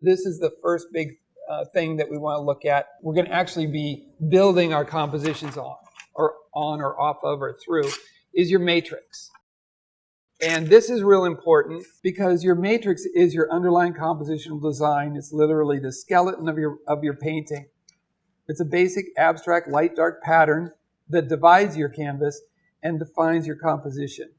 This is the first big thing that we want to look at. We're going to actually be building our compositions on or off of or through, is your matrix. And this is real important because your matrix is your underlying compositional design. It's literally the skeleton of your painting. It's a basic abstract light-dark pattern that divides your canvas and defines your composition.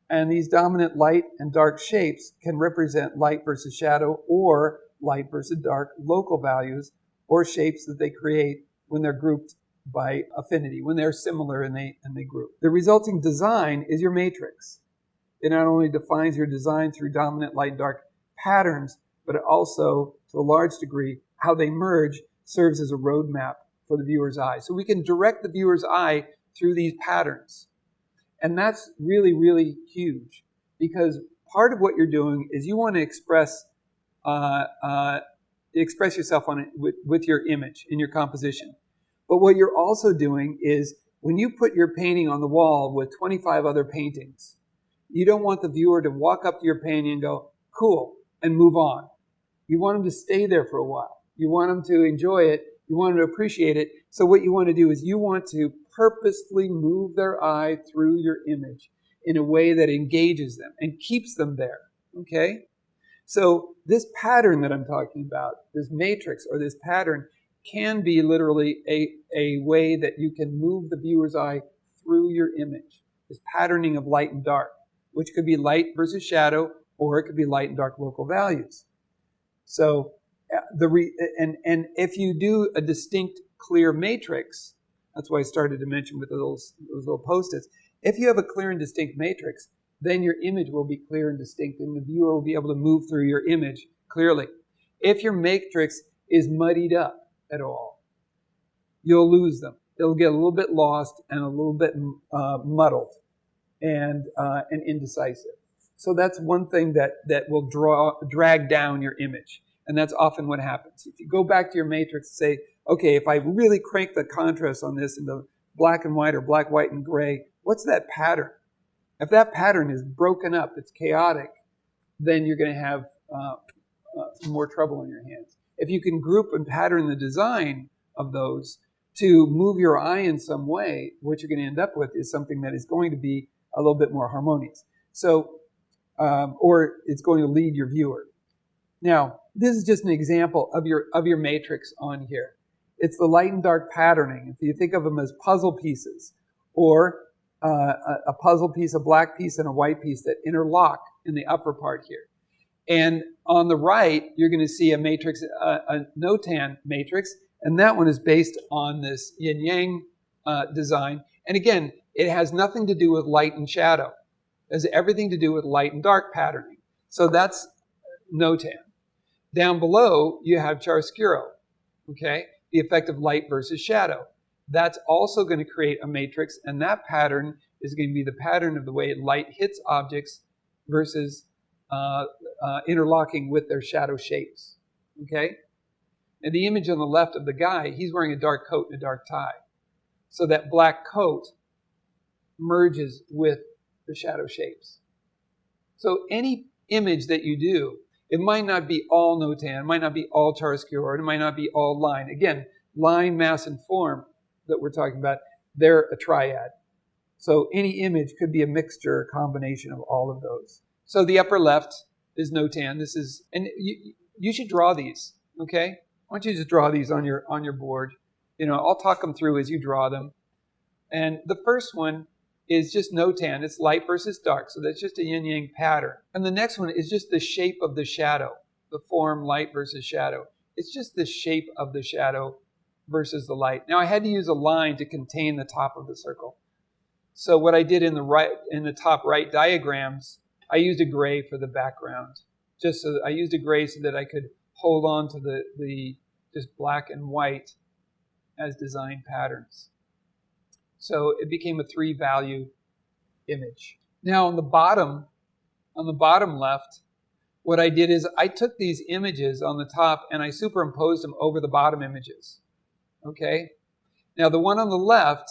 And these dominant light and dark shapes can represent light versus shadow or light versus dark local values or shapes that they create when they're grouped by affinity, when they're similar and they group. The resulting design is your matrix. It not only defines your design through dominant light and dark patterns, but it also, to a large degree, how they merge serves as a roadmap for the viewer's eye. So we can direct the viewer's eye through these patterns. And that's really, really huge because part of what you're doing is you want to express yourself on it with your image in your composition. But what you're also doing is when you put your painting on the wall with 25 other paintings, you don't want the viewer to walk up to your painting and go, cool, and move on. You want them to stay there for a while. You want them to enjoy it. You want them to appreciate it. So what you want to do is you want to purposefully move their eye through your image in a way that engages them and keeps them there. Okay? So this pattern that I'm talking about, this matrix or this pattern, can be literally a way that you can move the viewer's eye through your image. This patterning of light and dark, which could be light versus shadow, or it could be light and dark local values. So and if you do a distinct, clear matrix, that's why I started to mention with those little post-its. If you have a clear and distinct matrix, then your image will be clear and distinct, and the viewer will be able to move through your image clearly. If your matrix is muddied up at all, you'll lose them. It'll get a little bit lost and a little bit muddled and indecisive. So that's one thing that will drag down your image. And that's often what happens. If you go back to your matrix and say, okay, if I really crank the contrast on this into black and white or black, white, and gray, what's that pattern? If that pattern is broken up, it's chaotic, then you're going to have more trouble in your hands. If you can group and pattern the design of those to move your eye in some way, what you're going to end up with is something that is going to be a little bit more harmonious. So, or it's going to lead your viewer. Now, this is just an example of your matrix on here. It's the light and dark patterning. If you think of them as puzzle pieces, or a puzzle piece, a black piece, and a white piece that interlock in the upper part here. And on the right, you're going to see a matrix, a Notan matrix, and that one is based on this yin-yang design. And again, it has nothing to do with light and shadow. It has everything to do with light and dark patterning. So that's Notan. Down below, you have chiaroscuro, okay? The effect of light versus shadow. That's also going to create a matrix, and that pattern is going to be the pattern of the way light hits objects versus interlocking with their shadow shapes, okay? And the image on the left of the guy, he's wearing a dark coat and a dark tie. So that black coat merges with the shadow shapes. So any image that you do, it might not be all Notan, it might not be all chiaroscuro, it might not be all line. Again, line, mass, and form that we're talking about, they're a triad. So any image could be a mixture, a combination of all of those. So the upper left is Notan. This is, and you should draw these, okay? Why don't you just draw these on your board? You know, I'll talk them through as you draw them. And the first one is just Notan. It's light versus dark. So that's just a yin-yang pattern. And the next one is just the shape of the shadow, the form light versus shadow. It's just the shape of the shadow versus the light. Now I had to use a line to contain the top of the circle. So what I did in the top right diagrams, I used a gray for the background. Just so I used a gray so that I could hold on to the just black and white as design patterns. So it became a 3-value image. Now on the bottom left, what I did is I took these images on the top and I superimposed them over the bottom images. Okay? Now the one on the left,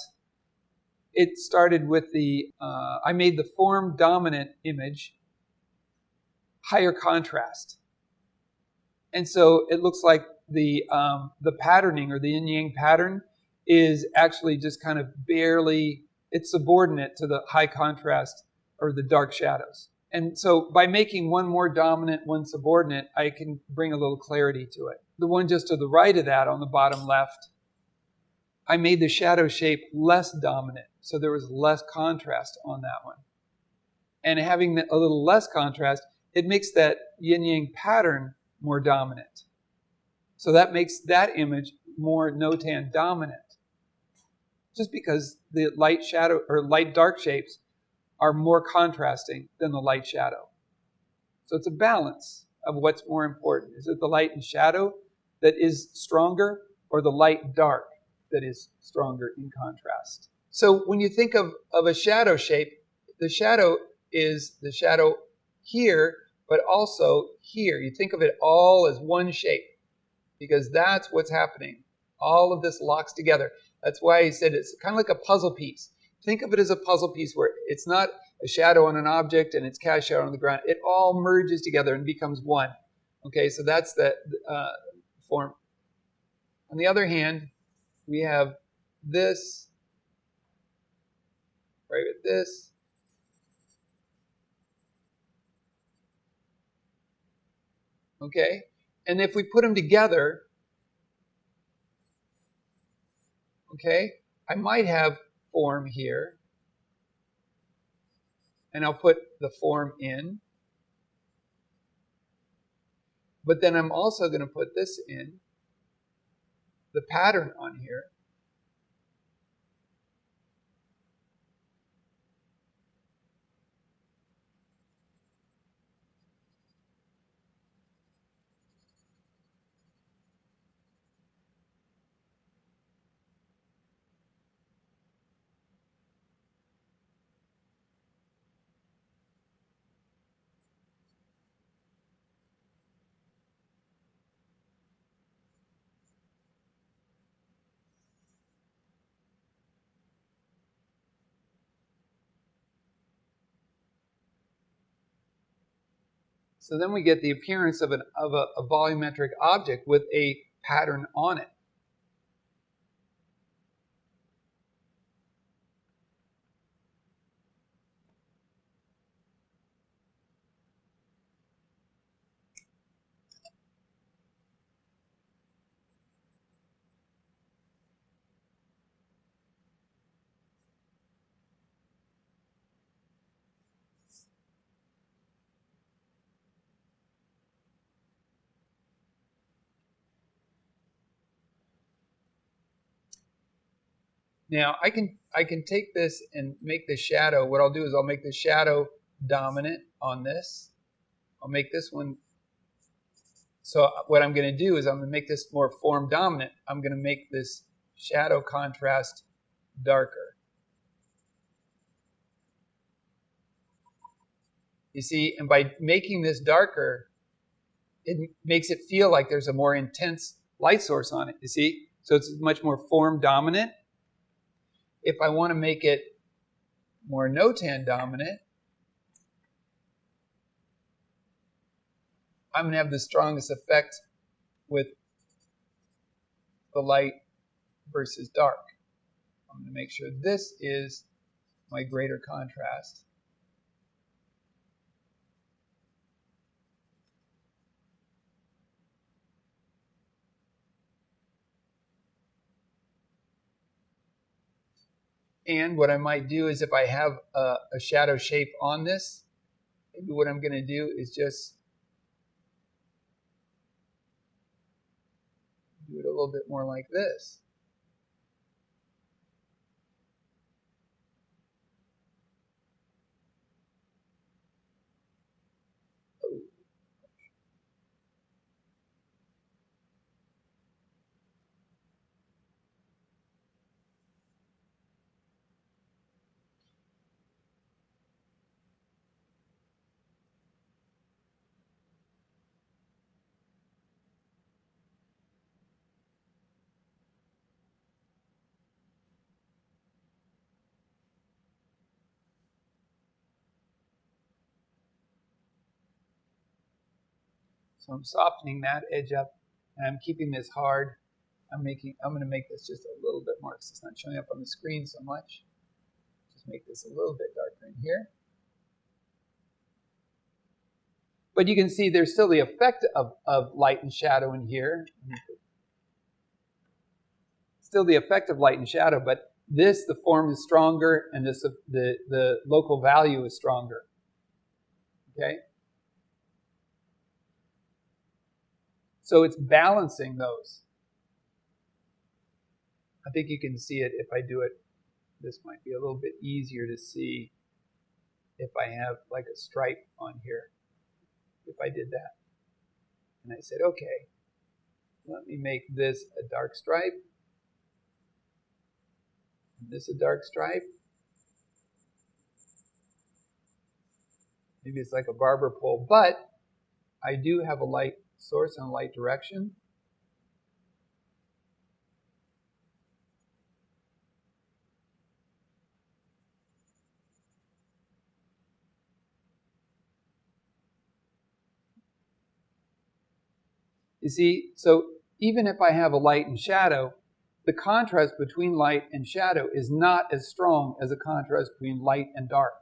it started with I made the form dominant image higher contrast. And so it looks like the patterning or the yin yang pattern is actually just kind of barely, it's subordinate to the high contrast or the dark shadows. And so by making one more dominant, one subordinate, I can bring a little clarity to it. The one just to the right of that on the bottom left, I made the shadow shape less dominant, so there was less contrast on that one. And having a little less contrast, it makes that yin-yang pattern more dominant. So that makes that image more notan dominant. Just because the light shadow or light dark shapes are more contrasting than the light shadow. So it's a balance of what's more important. Is it the light and shadow that is stronger, or the light dark that is stronger in contrast? So when you think of a shadow shape, the shadow is the shadow here, but also here. You think of it all as one shape, because that's what's happening. All of this locks together. That's why he said it's kind of like a puzzle piece. Think of it as a puzzle piece where it's not a shadow on an object and it's cast shadow on the ground. It all merges together and becomes one. Okay, so that's the form. On the other hand, we have this, right with this. Okay, and if we put them together, okay, I might have form here, and I'll put the form in. But then I'm also going to put this in, the pattern on here. So then we get the appearance of a volumetric object with a pattern on it. Now I can take this and make the shadow. What I'll do is I'll make the shadow dominant on this. I'll make this one. So what I'm going to do is I'm going to make this more form dominant. I'm going to make this shadow contrast darker. You see, and by making this darker, it makes it feel like there's a more intense light source on it. You see? So it's much more form dominant. If I want to make it more notan dominant, I'm going to have the strongest effect with the light versus dark. I'm going to make sure this is my greater contrast. And what I might do is if I have a shadow shape on this, maybe what I'm going to do is just do it a little bit more like this. So I'm softening that edge up, and I'm keeping this hard. I'm going to make this just a little bit more because it's not showing up on the screen so much. Just make this a little bit darker in here. But you can see there's still the effect of light and shadow in here. Still the effect of light and shadow, but this, the form is stronger, and this, the local value is stronger. Okay? So it's balancing those. I think you can see it if I do it. This might be a little bit easier to see if I have like a stripe on here. If I did that. And I said, okay, let me make this a dark stripe. And this a dark stripe. Maybe it's like a barber pole, but I do have a light source and a light direction. You see, so even if I have a light and shadow, the contrast between light and shadow is not as strong as the contrast between light and dark.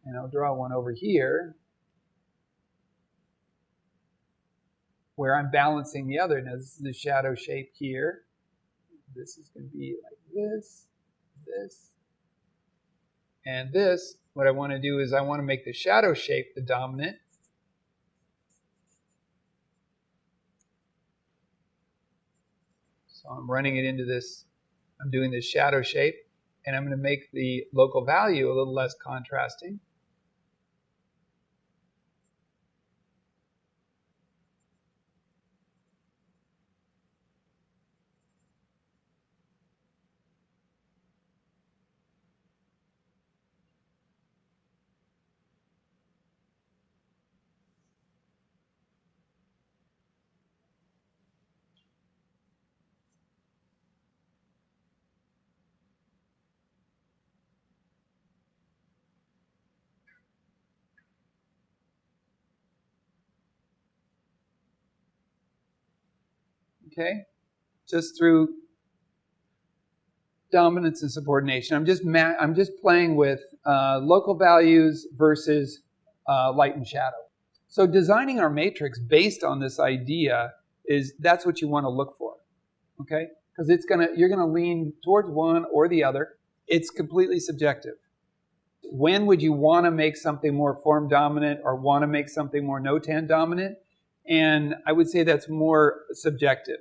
And I'll draw one over here where I'm balancing the other. Now this is the shadow shape here. This is going to be like this, this, and this. What I want to do is I want to make the shadow shape the dominant. So I'm running it into this, I'm doing this shadow shape, and I'm going to make the local value a little less contrasting. Okay, just through dominance and subordination. I'm just playing with local values versus light and shadow. So designing our matrix based on this idea that's what you want to look for. Okay, because you're gonna lean towards one or the other. It's completely subjective. When would you want to make something more form dominant or want to make something more notan dominant? And I would say that's more subjective.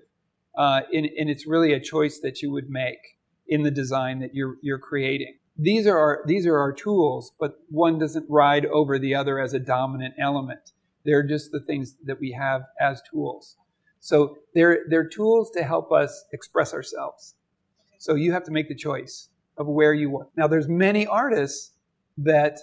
And it's really a choice that you would make in the design that you're creating. These are our tools, but one doesn't ride over the other as a dominant element. They're just the things that we have as tools. So they're tools to help us express ourselves. So you have to make the choice of where you want. Now there's many artists that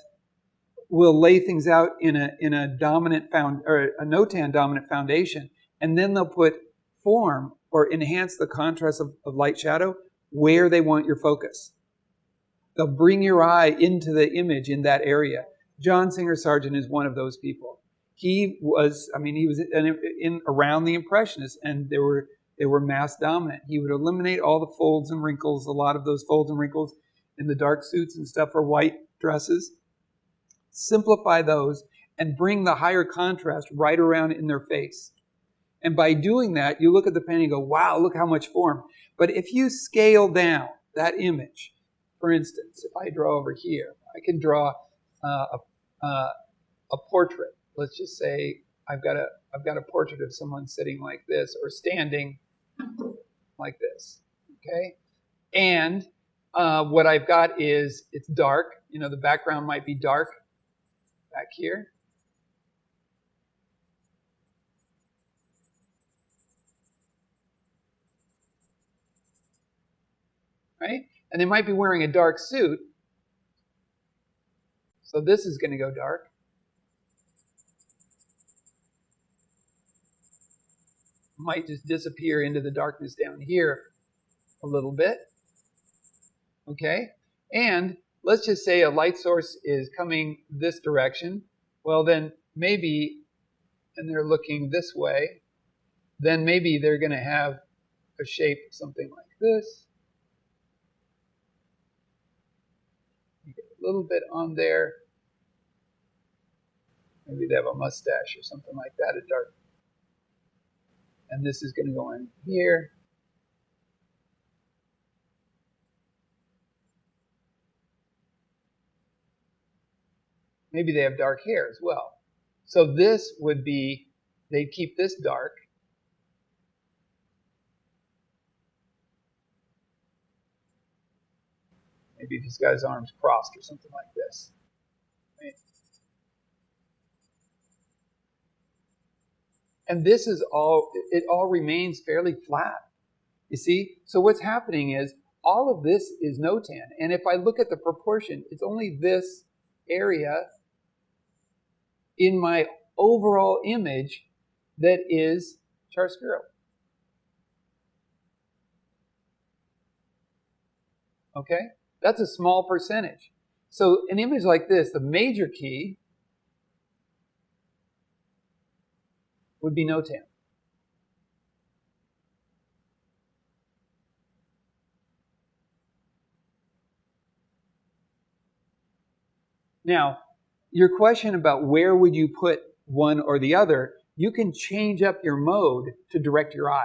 will lay things out in a dominant or a notan dominant foundation, and then they'll put form or enhance the contrast of light shadow where they want your focus. They'll bring your eye into the image in that area. John Singer Sargent is one of those people. He was in around the Impressionists, and they were mass dominant. He would eliminate all the folds and wrinkles, a lot of those folds and wrinkles in the dark suits and stuff or white dresses. Simplify those and bring the higher contrast right around in their face. And by doing that, you look at the painting and go, wow, look how much form. But if you scale down that image, for instance, if I draw over here, I can draw a portrait. Let's just say I've got a portrait of someone sitting like this or standing like this. Okay? And what I've got is it's dark. You know, the background might be dark back here. Right? And they might be wearing a dark suit. So this is going to go dark. Might just disappear into the darkness down here a little bit. Okay? And let's just say a light source is coming this direction. Well, then maybe, and they're looking this way, then maybe they're going to have a shape something like this. You get a little bit on there. Maybe they have a mustache or something like that, a dark. And this is going to go in here. Maybe they have dark hair as well. So this would be, they'd keep this dark. Maybe he's got his arms crossed or something like this. Right? And this is all, it all remains fairly flat. You see? So what's happening is all of this is notan. And if I look at the proportion, it's only this area in my overall image that is chiaroscuro. Okay? That's a small percentage. So an image like this, the major key would be notan. Now, your question about where would you put one or the other, you can change up your mode to direct your eye.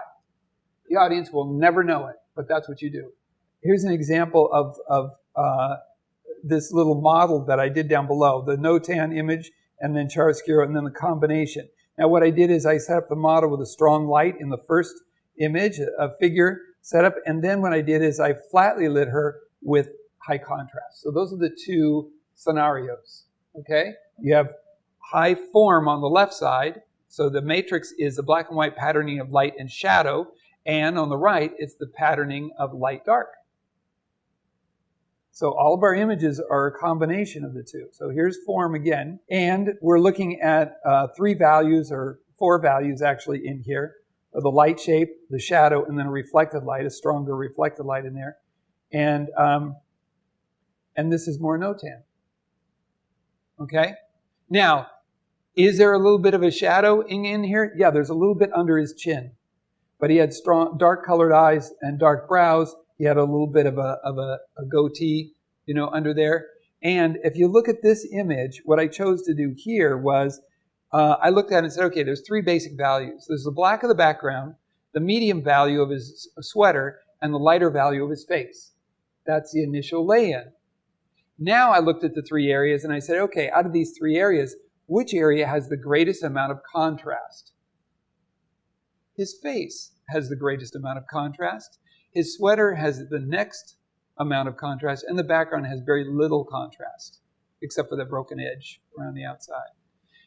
The audience will never know it, but that's what you do. Here's an example of this little model that I did down below, the notan image and then chiaroscuro and then the combination. Now what I did is I set up the model with a strong light in the first image, a figure set up, and then what I did is I flatly lit her with high contrast. So those are the two scenarios, okay? You have high form on the left side, so the matrix is the black and white patterning of light and shadow, and on the right, it's the patterning of light-dark. So all of our images are a combination of the two. So here's form again, and we're looking at 3 values, or 4 values actually in here, of the light shape, the shadow, and then a reflected light, a stronger reflected light in there. And this is more notan. Okay? Now, is there a little bit of a shadow in here? Yeah, there's a little bit under his chin. But he had strong, dark-colored eyes and dark brows. He had a little bit of a goatee, you know, under there. And if you look at this image, what I chose to do here was, I looked at it and said, okay, there's 3 basic values. There's the black of the background, the medium value of his sweater, and the lighter value of his face. That's the initial lay-in. Now I looked at the 3 areas and I said, okay, out of these 3 areas, which area has the greatest amount of contrast? His face has the greatest amount of contrast. His sweater has the next amount of contrast, and the background has very little contrast, except for the broken edge around the outside.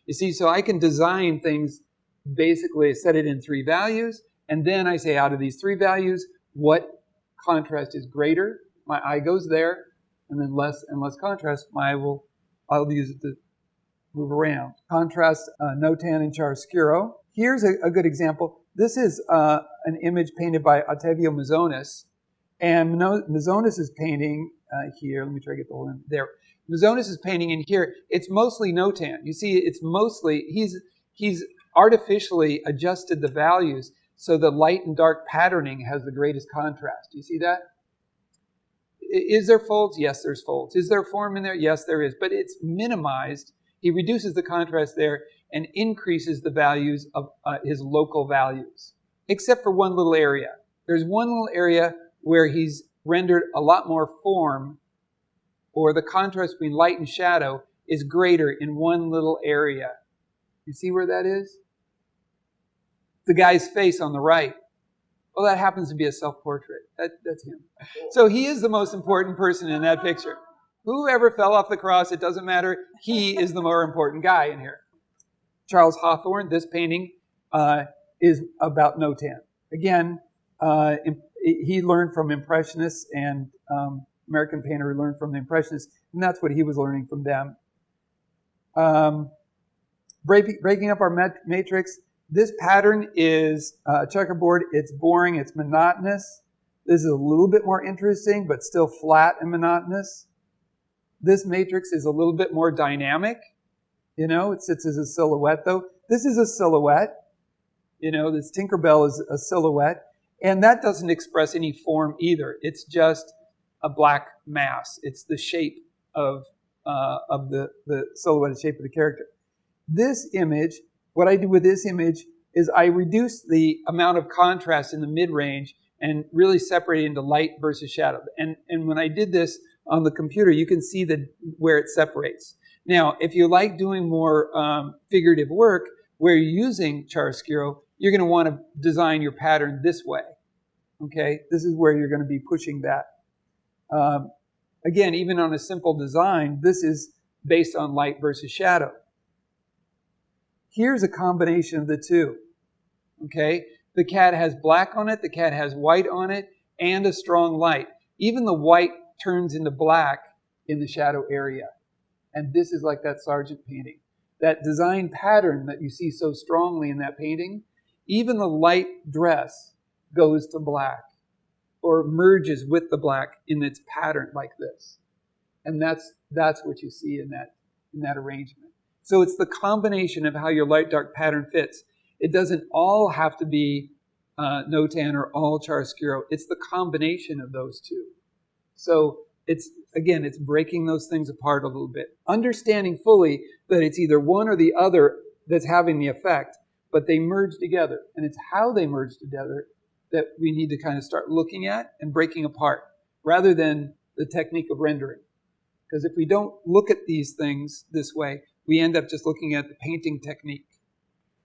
You see, so I can design things, basically set it in 3 values, and then I say out of these 3 values, what contrast is greater? My eye goes there, and then less and less contrast, I'll use it to move around. Contrast, notan and chiaroscuro. Here's a good example. This is an image painted by Ottavio Mazonis. And Mazonis' painting here, let me try to get the whole in there. Mazonis' painting in here, it's mostly notan. You see, it's mostly, he's artificially adjusted the values so the light and dark patterning has the greatest contrast. Do you see that? Is there folds? Yes, there's folds. Is there form in there? Yes, there is. But it's minimized. He reduces the contrast there and increases the values of his local values, except for one little area. There's one little area where he's rendered a lot more form, or the contrast between light and shadow is greater in one little area. You see where that is? The guy's face on the right. Well, that happens to be a self-portrait. That's him. So he is the most important person in that picture. Whoever fell off the cross, it doesn't matter. He is the more important guy in here. Charles Hawthorne, this painting is about notan. Again, he learned from Impressionists, and American painter who learned from the Impressionists, and that's what he was learning from them. Breaking up our matrix, this pattern is checkerboard. It's boring, it's monotonous. This is a little bit more interesting, but still flat and monotonous. This matrix is a little bit more dynamic. You know, it sits as a silhouette though. This is a silhouette. You know, this Tinkerbell is a silhouette. And that doesn't express any form either. It's just a black mass. It's the shape of the silhouetted shape of the character. This image, what I do with this image is I reduce the amount of contrast in the mid-range and really separate it into light versus shadow. And when I did this on the computer, you can see where it separates. Now, if you like doing more figurative work where you're using chiaroscuro, you're going to want to design your pattern this way. Okay, this is where you're going to be pushing that. Again, even on a simple design, this is based on light versus shadow. Here's a combination of the two. Okay, the cat has black on it, the cat has white on it, and a strong light. Even the white turns into black in the shadow area. And this is like that Sargent painting. That design pattern that you see so strongly in that painting, even the light dress goes to black or merges with the black in its pattern like this. And that's what you see in that arrangement. So it's the combination of how your light-dark pattern fits. It doesn't all have to be no-tan or all chiaroscuro. It's the combination of those two. So it's breaking those things apart a little bit. Understanding fully that it's either one or the other that's having the effect, but they merge together. And it's how they merge together that we need to kind of start looking at and breaking apart, rather than the technique of rendering. Because if we don't look at these things this way, we end up just looking at the painting technique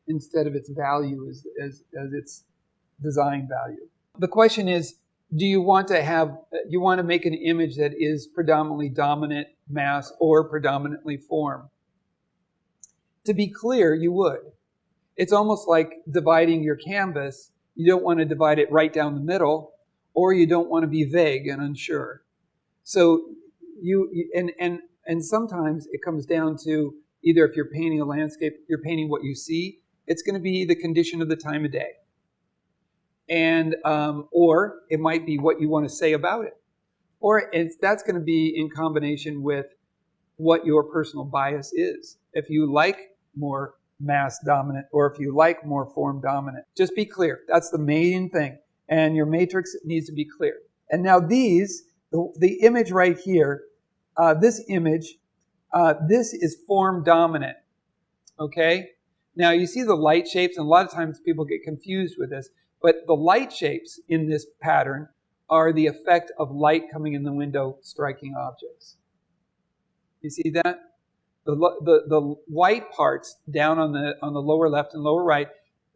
instead of its value as its design value. The question is, do you want to make an image that is predominantly dominant mass or predominantly form? To be clear, you would. It's almost like dividing your canvas. You don't want to divide it right down the middle, or you don't want to be vague and unsure. So and sometimes it comes down to either if you're painting a landscape, you're painting what you see, it's going to be the condition of the time of day. And or it might be what you want to say about it. Or that's going to be in combination with what your personal bias is. If you like more mass dominant or if you like more form dominant. Just be clear. That's the main thing. And your matrix needs to be clear. And now the image right here, this image, this is form dominant. Okay? Now you see the light shapes, and a lot of times people get confused with this, but the light shapes in this pattern are the effect of light coming in the window striking objects. You see that? The white parts down on the lower left and lower right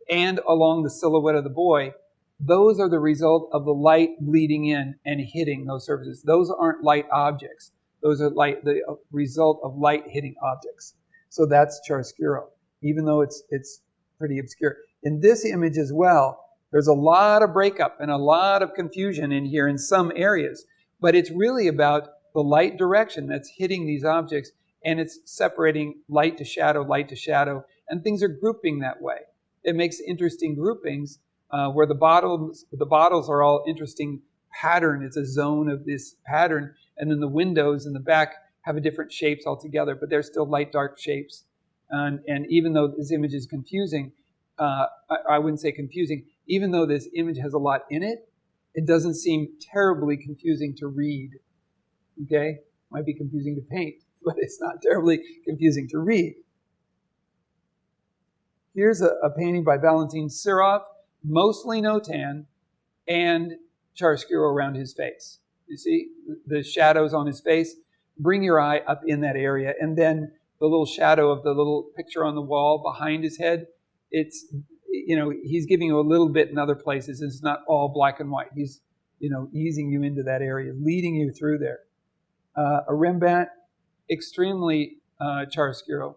and along the silhouette of the boy, those are the result of the light bleeding in and hitting those surfaces. Those aren't light objects. Those are the result of light hitting objects. So that's chiaroscuro, even though it's pretty obscure. In this image as well, there's a lot of breakup and a lot of confusion in here in some areas, but it's really about the light direction that's hitting these objects, and it's separating light to shadow, and things are grouping that way. It makes interesting groupings where the bottles are all interesting pattern. It's a zone of this pattern, and then the windows in the back have a different shapes altogether, but they're still light, dark shapes. And even though this image is confusing, I wouldn't say confusing, even though this image has a lot in it, it doesn't seem terribly confusing to read. Okay? Might be confusing to paint, but it's not terribly confusing to read. Here's a painting by Valentin Serov, mostly no-tan, and chiaroscuro around his face. You see the shadows on his face? Bring your eye up in that area, and then the little shadow of the little picture on the wall behind his head, it's, he's giving you a little bit in other places. It's not all black and white. He's, easing you into that area, leading you through there. A Rembrandt, extremely chiaroscuro,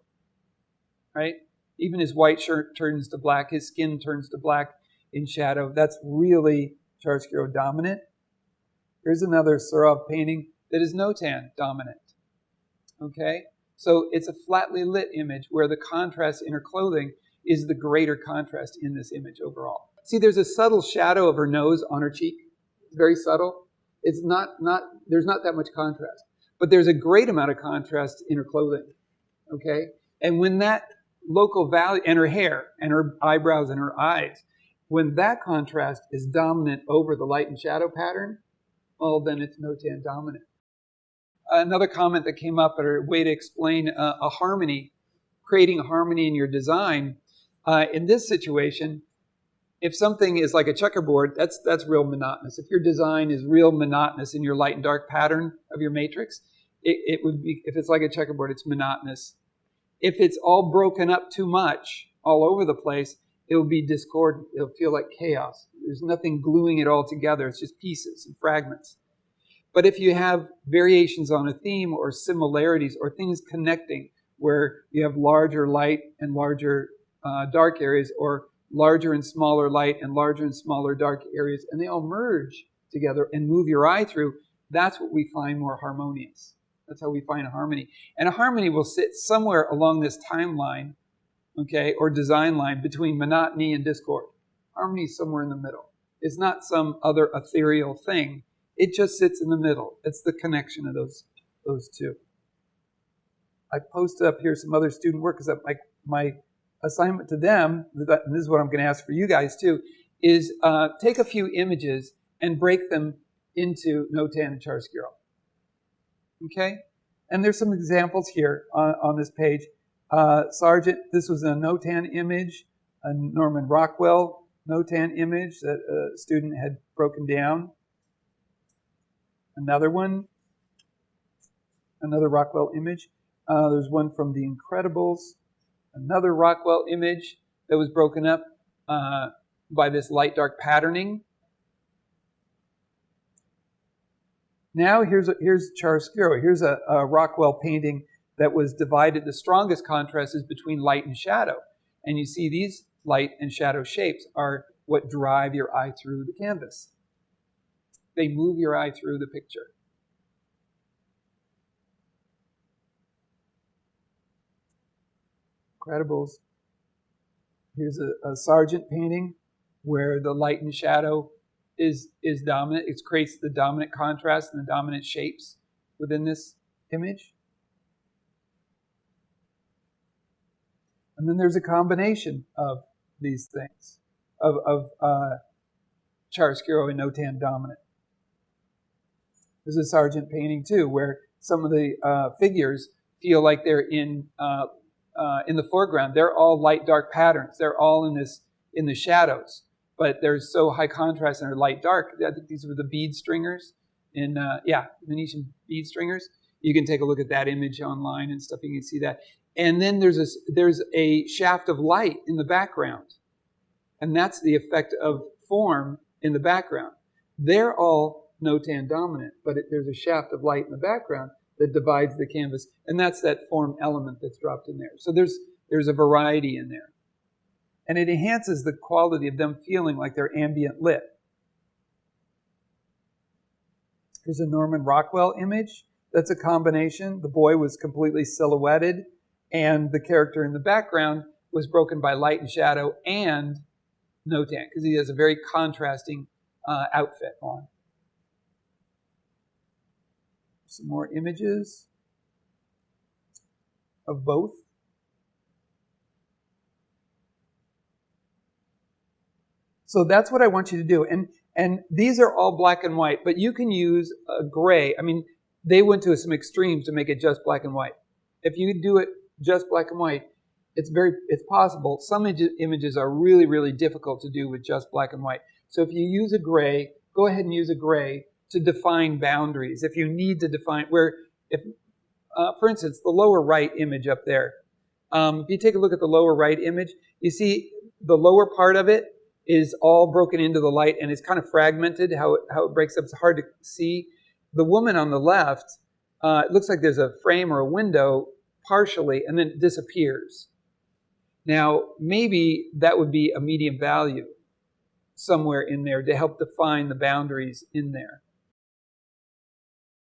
right? Even his white shirt turns to black. His skin turns to black in shadow. That's really chiaroscuro dominant. Here's another Serov painting that is no-tan dominant. Okay? So it's a flatly lit image where the contrast in her clothing is the greater contrast in this image overall. See, there's a subtle shadow of her nose on her cheek. It's very subtle. It's there's not that much contrast. But there's a great amount of contrast in her clothing, okay? And when that local value, and her hair, and her eyebrows, and her eyes, when that contrast is dominant over the light and shadow pattern, well, then it's Notan dominant. Another comment that came up, or a way to explain a harmony, creating a harmony in your design. In this situation, if something is like a checkerboard, that's real monotonous. If your design is real monotonous in your light and dark pattern of your matrix, it would be, if it's like a checkerboard, it's monotonous. If it's all broken up too much, all over the place, it will be discordant. It'll feel like chaos. There's nothing gluing it all together. It's just pieces and fragments. But if you have variations on a theme or similarities or things connecting, where you have larger light and larger dark areas, or larger and smaller light and larger and smaller dark areas, and they all merge together and move your eye through, that's what we find more harmonious. That's how we find a harmony. And a harmony will sit somewhere along this timeline, okay, or design line between monotony and discord. Harmony is somewhere in the middle. It's not some other ethereal thing. It just sits in the middle. It's the connection of those two. I posted up here some other student work, because my assignment to them, and this is what I'm going to ask for you guys too, is take a few images and break them into Notan and chiaroscuro. Okay? And there's some examples here on this page. Sargent, this was a Notan image, a Norman Rockwell Notan image that a student had broken down. Another one, another Rockwell image. There's one from The Incredibles, another Rockwell image that was broken up by this light-dark patterning. Now here's chiaroscuro. Here's a Rockwell painting that was divided. The strongest contrast is between light and shadow. And you see these light and shadow shapes are what drive your eye through the canvas. They move your eye through the picture. Incredibles. Here's a Sargent painting where the light and shadow is dominant. It creates the dominant contrast and the dominant shapes within this image. And then there's a combination of these things, of chiaroscuro and Notan dominant. There's a Sargent painting too, where some of the figures feel like they're in the foreground. They're all light-dark patterns. They're all in the shadows, but there's so high contrast and they're light-dark. I think these were the bead stringers Venetian bead stringers. You can take a look at that image online and stuff. You can see that. And then there's a shaft of light in the background, and that's the effect of form in the background. They're all Notan dominant, but there's a shaft of light in the background that divides the canvas, and that's that form element that's dropped in there. So there's a variety in there. And it enhances the quality of them feeling like they're ambient lit. Here's a Norman Rockwell image. That's a combination. The boy was completely silhouetted, and the character in the background was broken by light and shadow and Notan, because he has a very contrasting outfit on. Some more images of both. So that's what I want you to do. And these are all black and white, but you can use a gray. I mean, they went to some extremes to make it just black and white. If you do it just black and white, it's possible. Some images are really, really difficult to do with just black and white. So if you use a gray, go ahead and use a gray to define boundaries. If you need to define for instance, the lower right image up there, if you take a look at the lower right image, you see the lower part of it is all broken into the light, and it's kind of fragmented, how it breaks up. It's hard to see. The woman on the left, it looks like there's a frame or a window partially, and then it disappears. Now, maybe that would be a medium value somewhere in there to help define the boundaries in there.